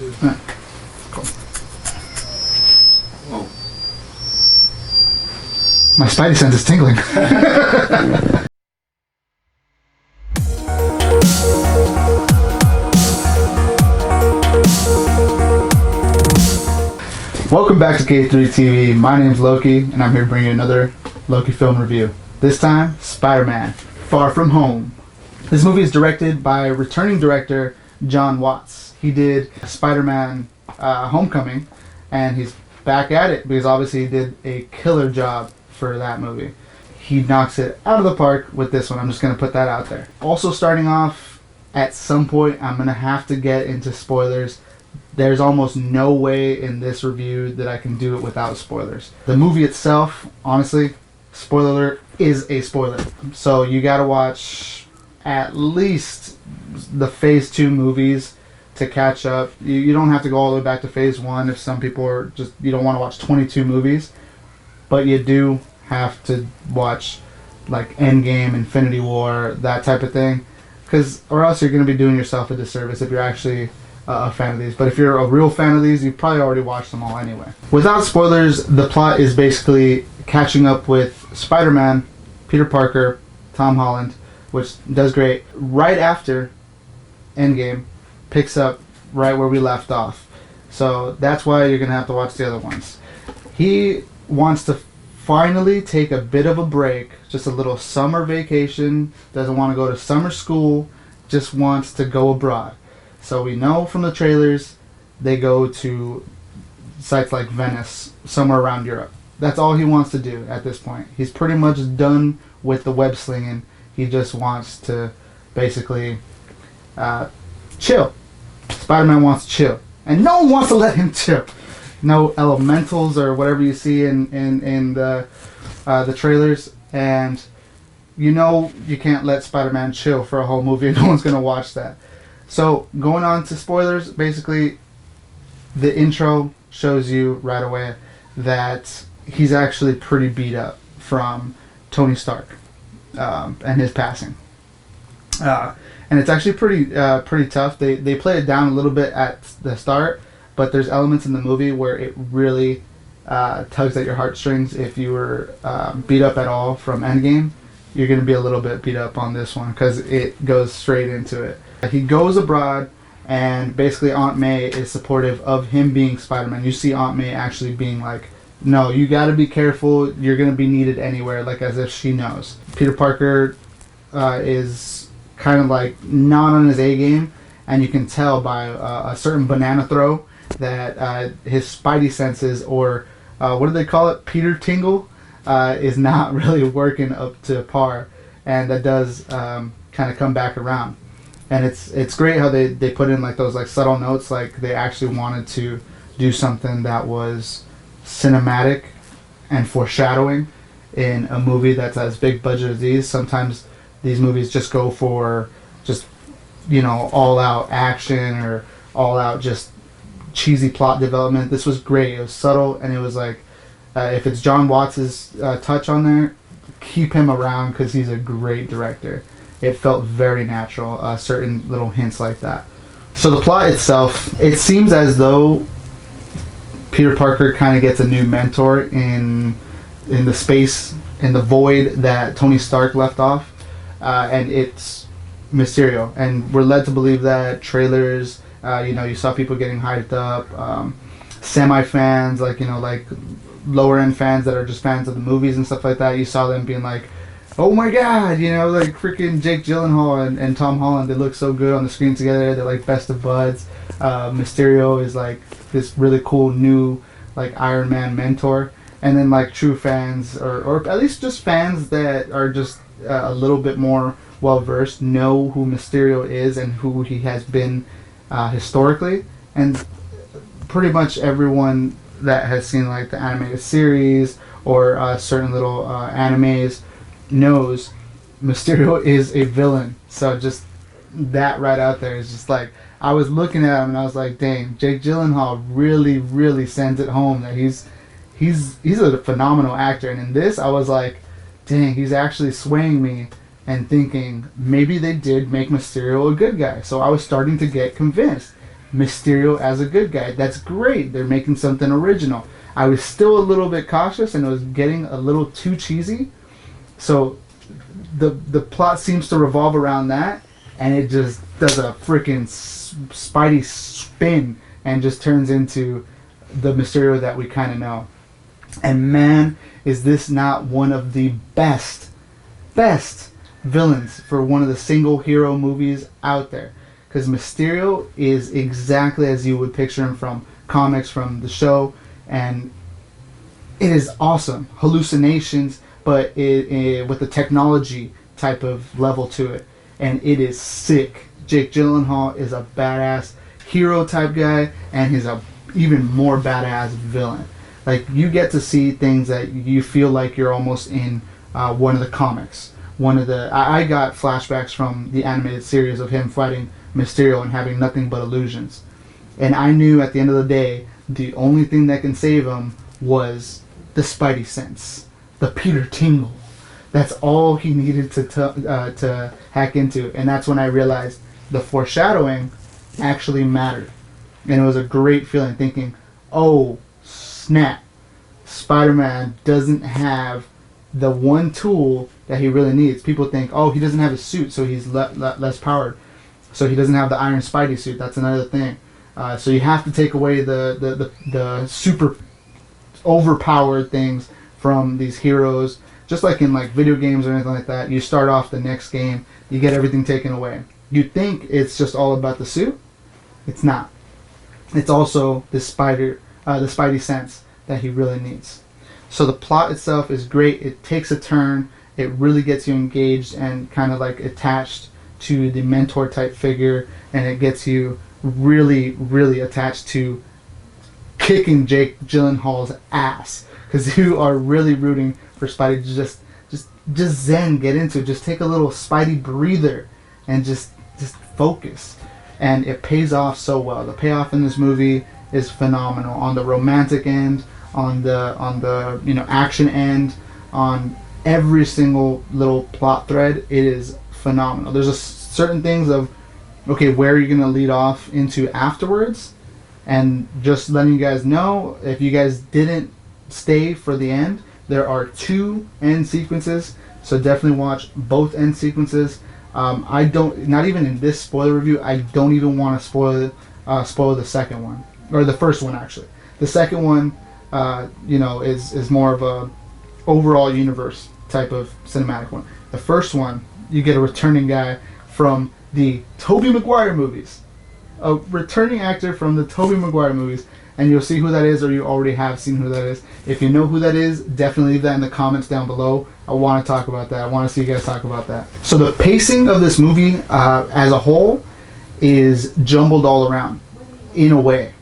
Right. Cool. Whoa. My spidey sense is tingling. Welcome back to K3 TV. My name's Loki, and I'm here to bring you another Loki film review. This time, SpiderMan: Far From Home. This movie is directed by returning director Jon Watts. He did SpiderMan Homecoming, and he's back at it because obviously he did a killer job for that movie. He knocks it out of the park with this one. I'm just going to put that out there. Also starting off, at some point I'm going to have to get into spoilers. There's almost no way in this review that I can do it without spoilers. The movie itself, honestly, spoiler alert, is a spoiler. So you gotta watch at least the Phase 2 movies to catch up. You don't have to go all the way back to Phase 1 if some people are just, you don't want to watch 22 movies. But you do have to watch like Endgame, Infinity War, that type of thing. Or else you're going to be doing yourself a disservice if you're actually a fan of these. But if you're a real fan of these, you've probably already watched them all anyway. Without spoilers, the plot is basically catching up with Spider-Man, Peter Parker, Tom Holland, which does great. Right after Endgame, picks up right where we left off. So that's why you're going to have to watch the other ones. He wants to finally take a bit of a break, just a little summer vacation, doesn't want to go to summer school, just wants to go abroad. So we know from the trailers they go to sites like Venice, somewhere around Europe. That's all he wants to do at this point. He's pretty much done with the web slinging. He just wants to basically chill. Spider-Man wants to chill. And no one wants to let him chill. No elementals or whatever you see in the trailers. And you know you can't let Spider-Man chill for a whole movie. No one's going to watch that. So, going on to spoilers, basically, the intro shows you right away that he's actually pretty beat up from Tony Stark and his passing. And it's actually pretty tough. They play it down a little bit at the start, but there's elements in the movie where it really tugs at your heartstrings. If you were beat up at all from Endgame, you're going to be a little bit beat up on this one because it goes straight into it. He goes abroad, and basically Aunt May is supportive of him being Spider-Man. You see Aunt May actually being like, no, you got to be careful. You're going to be needed anywhere, like as if she knows. Peter Parker is kind of like not on his A game, and you can tell by a certain banana throw that his spidey senses, or what do they call it, Peter Tingle, is not really working up to par, and that does kind of come back around. And it's great how they put in like those like subtle notes, like they actually wanted to do something that was cinematic and foreshadowing in a movie that's as big budget as these. Sometimes these movies just go for just, you know, all out action or all out just cheesy plot development. This was great. It was subtle, and it was like if it's Jon Watts' touch on there, keep him around because he's a great director. It felt very natural, certain little hints like that. So the plot itself, it seems as though Peter Parker kind of gets a new mentor in the space, in the void that Tony Stark left off, and it's Mysterio. And we're led to believe that trailers, you saw people getting hyped up, semi-fans, like lower-end fans that are just fans of the movies and stuff like that. You saw them being like, oh my god, like freaking Jake Gyllenhaal and Tom Holland, they look so good on the screen together. They're like best of buds. Mysterio is like this really cool new like Iron Man mentor. And then like true fans, or at least just fans that are just a little bit more well versed, know who Mysterio is and who he has been historically. And pretty much everyone that has seen like the animated series or certain little animes knows Mysterio is a villain. So just that right out there is just like, I was looking at him and I was like, dang, Jake Gyllenhaal really, really sends it home that he's a phenomenal actor. And in this, I was like, dang, he's actually swaying me and thinking maybe they did make Mysterio a good guy. So I was starting to get convinced. Mysterio as a good guy. That's great. They're making something original. I was still a little bit cautious, and it was getting a little too cheesy. So the plot seems to revolve around that, and it just does a freaking Spidey spin and just turns into the Mysterio that we kind of know. And man, is this not one of the best villains for one of the single hero movies out there? Because Mysterio is exactly as you would picture him from comics, from the show, and it is awesome. Hallucinations, but with the technology type of level to it, and it is sick. Jake Gyllenhaal is a badass hero type guy, and he's a even more badass villain. Like, you get to see things that you feel like you're almost in one of the comics. I got flashbacks from the animated series of him fighting Mysterio and having nothing but illusions. And I knew at the end of the day, the only thing that can save him was the Spidey sense, the Peter Tingle. That's all he needed to hack into. And that's when I realized the foreshadowing actually mattered. And it was a great feeling thinking, oh, snap. Spider-Man doesn't have the one tool that he really needs. People think, oh, he doesn't have a suit, so he's less powered. So he doesn't have the Iron Spidey suit. That's another thing. So you have to take away the super overpowered things from these heroes. Just like in like video games or anything like that, you start off the next game, you get everything taken away. You think it's just all about the suit. It's not. It's also the Spidey sense that he really needs. So the plot itself is great. It takes a turn. It really gets you engaged and kind of like attached to the mentor type figure, and it gets you really, really attached to kicking Jake Gyllenhaal's ass, because you are really rooting for Spidey to just zen, get into it. Just take a little Spidey breather and just focus. And it pays off so well. The payoff in this movie is phenomenal on the romantic end, on the action end, on every single little plot thread. It is phenomenal. There's certain things of, okay, where are you going to lead off into afterwards? And just letting you guys know, if you guys didn't stay for the end, there are 2 end sequences, so definitely watch both end sequences. I don't, not even in this spoiler review, I don't even want to spoil the second one, or the first one actually. The second one, is more of a overall universe type of cinematic one. The first one, you get a returning guy from the Tobey Maguire movies, a returning actor from the Tobey Maguire movies, and you'll see who that is, or you already have seen who that is. If you know who that is, definitely leave that in the comments down below. I want to talk about that. I want to see you guys talk about that. So the pacing of this movie as a whole is jumbled all around, in a way.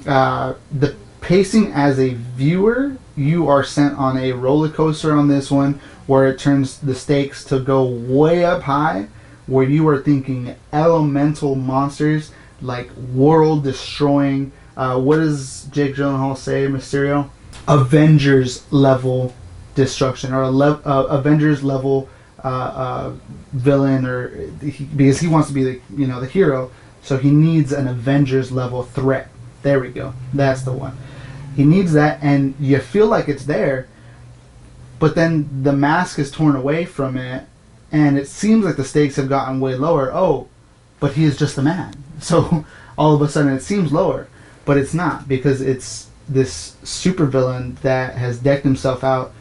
The pacing as a viewer, you are sent on a roller coaster on this one, where it turns the stakes to go way up high, where you are thinking elemental monsters, like world destroying. What does Jake Gyllenhaal say, Mysterio? Avengers level destruction, or Avengers level villain, or because he wants to be the hero, so he needs an Avengers level threat. There we go. That's the one. He needs that, and you feel like it's there, but then the mask is torn away from it, and it seems like the stakes have gotten way lower. Oh, but he is just a man. So all of a sudden it seems lower, but it's not, because it's this supervillain that has decked himself out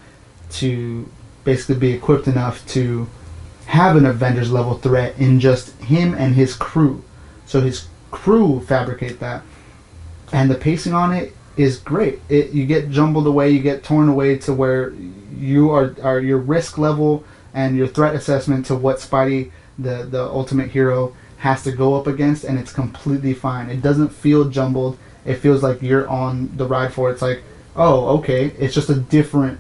to basically be equipped enough to have an Avengers level threat in just him and his crew. So his crew fabricate that, and the pacing on it is great. You get jumbled away, you get torn away to where you are your risk level and your threat assessment to what Spidey, the ultimate hero, has to go up against, and it's completely fine. It doesn't feel jumbled. It feels like you're on the ride for it. It's like, oh, okay, it's just a different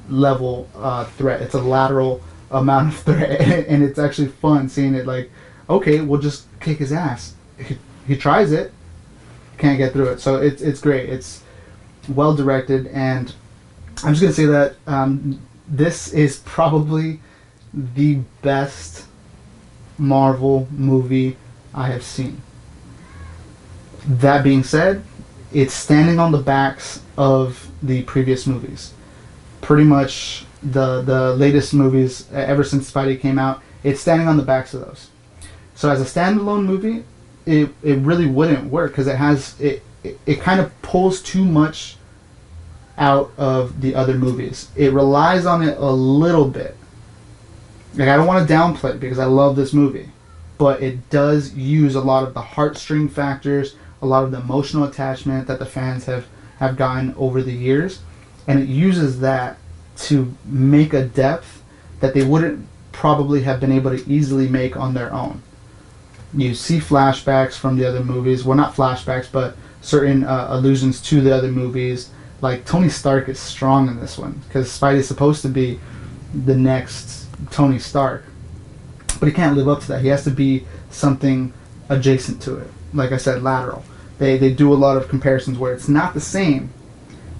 level threat. It's a lateral amount of threat, and it's actually fun seeing it. Like, okay, we'll just kick his ass. He tries it, can't get through it. So it's great. It's well directed, and I'm just gonna say that this is probably the best Marvel movie I have seen. That being said, it's standing on the backs of the previous movies. Pretty much the latest movies ever since Spidey came out, it's standing on the backs of those. So as a standalone movie, it really wouldn't work because it kind of pulls too much out of the other movies. It relies on it a little bit. Like, I don't want to downplay it because I love this movie, but it does use a lot of the heartstring factors, a lot of the emotional attachment that the fans have gotten over the years, and it uses that to make a depth that they wouldn't probably have been able to easily make on their own. You see flashbacks from the other movies, well, not flashbacks, but certain allusions to the other movies. Like, Tony Stark is strong in this one because Spidey's supposed to be the next Tony Stark, but he can't live up to that. He has to be something adjacent to it. Like I said, lateral. They do a lot of comparisons where it's not the same,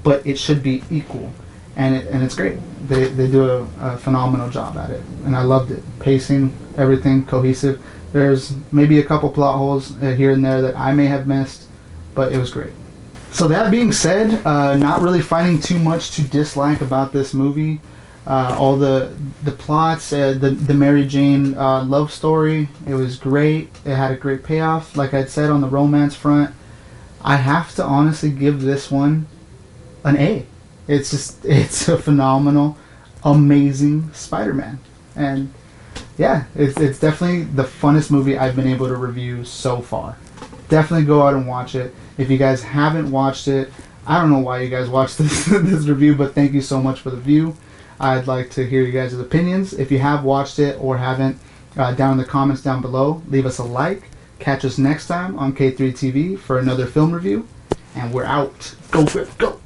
but it should be equal, and it's great. They do a phenomenal job at it, and I loved it. Pacing, everything cohesive. There's maybe a couple plot holes here and there that I may have missed, but it was great. So that being said, not really finding too much to dislike about this movie. All the plots, the Mary Jane love story, it was great. It had a great payoff. Like I'd said, on the romance front, I have to honestly give this one an A. It's a phenomenal, amazing Spider-Man. And yeah, it's definitely the funnest movie I've been able to review so far. Definitely go out and watch it. If you guys haven't watched it, I don't know why you guys watched this review, but thank you so much for the view. I'd like to hear you guys' opinions. If you have watched it or haven't, down in the comments down below, leave us a like. Catch us next time on K3 TV for another film review. And we're out. Go, Flip, go!